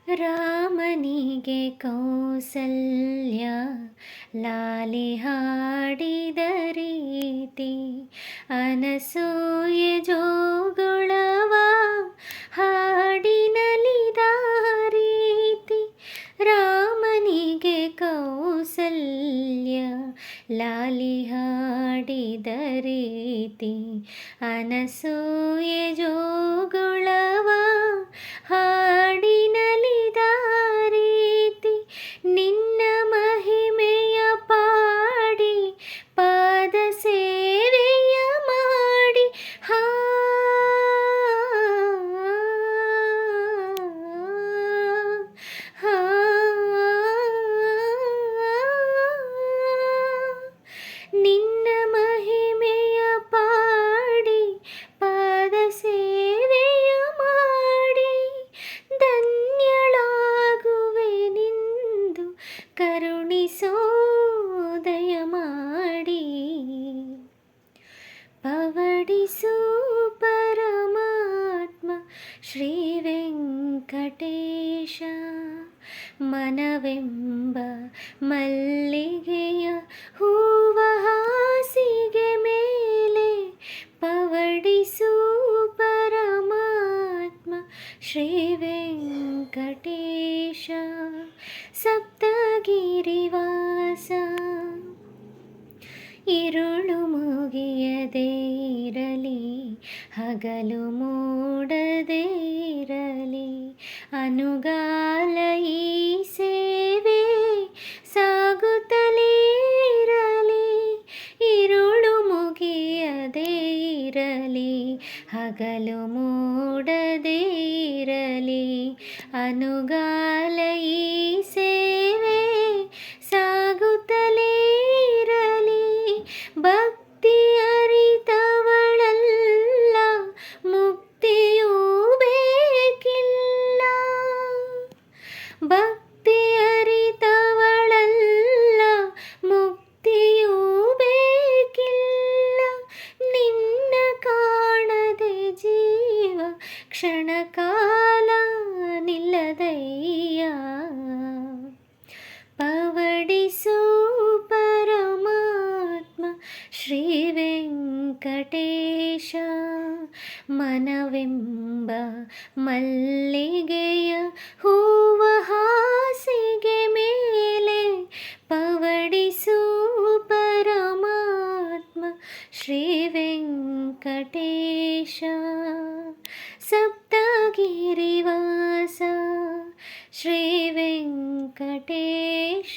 ರಾಮನಿಗೆ ಕೌಸಲ್ಯ ಲಾಲಿ ಹಾಡಿದ ರೀತಿ, ಅನಸೂಯೆ ಜೋಗುಳವ ಹಾಡಿನಲಿದ ರೀತಿ. ರಾಮನಿಗೆ ಕೌಸಲ್ಯ ಲಾಲಿ ಹಾಡಿದ ರೀತಿ, ಅನಸೂಯೆ ಜೋಗುಳವ ಹಾಡಿನಲಿದ ರೀತಿ. ನಿನ್ನ ಮಹಿಮೆಯ ಪಾಡಿ ಪಾದ ಸೇವೆಯ ಮಾಡಿ, ನಿನ್ನ ಮಹಿಮೆಯ ಪಾಡಿ ಪಾದ ಸೇವೆಯ ಮಾಡಿ, ಧನ್ಯಳಾಗುವೆನೆಂದು ಕರುಣಿಸೋ ದಯ ಮಾಡಿ. ಪವಡಿಸು ಪರಮಾತ್ಮ ಶ್ರೀ ವೆಂಕಟೇಶ, ಮನವೆಂಬ ಮಲ್ಲಿಗೆಯ ಹೂವ ಹಾಸಿಗೆ ಮೇಲೆ. ಪವಡಿಸು ಪರಮಾತ್ಮ ಶ್ರೀ ವೆಂಕಟೇಶ, ಸಪ್ತಗಿರಿವಾಸ. ഇരുಳು ಮುಗಿಯದೇ ಇರಲಿ, ಹಗಲು ಮೂಡದೇ ಇರಲಿ, ಅನುಗಾಲ ಈ ಸೇವೆ ಸಾಗುತ್ತಲೇ ಇರಲಿ. ഇരുಳು ಮುಗಿಯದೇ ಇರಲಿ, ಹಗಲು ಮೂಡದೇ ಇರಲಿ, ಅನುಗಾಲ ಈ ಸೇವೆ ಸಾಗುತ್ತಲೇ ಇರಲಿ. ಭಕ್ತಿ ಅರಿತವಳಲ್ಲ ಮುಕ್ತಿಯೂ ಬೇಕಿಲ್ಲ, ಭಕ್ತಿ ಅರಿತವಳಲ್ಲ ಮುಕ್ತಿಯೂ ಬೇಕಿಲ್ಲ. ನಿನ್ನ ಕಾಣದೆ ಜೀವ ಕ್ಷಣ ಕಾಲ ನಿಲ್ಲದಯ್ಯ. ಪವಡಿಸು ಪರಮಾತ್ಮ ಶ್ರೀ ವೆಂಕಟೇಶ, ಮನವೆಂಬ ಮಲ್ಲಿಗೆಯ ಹೂವ ಹಾಸಿಗೆ ಮೇಲೆ. ಪವಡಿಸು ಪರಮಾತ್ಮ ಶ್ರೀ ವೆಂಕಟೇಶ, ಸಪ್ತಗಿರಿವಾಸ ಶ್ರೀ ವೆಂಕಟೇಶ,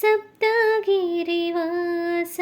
ಸಪ್ತಗಿರಿವಾಸ.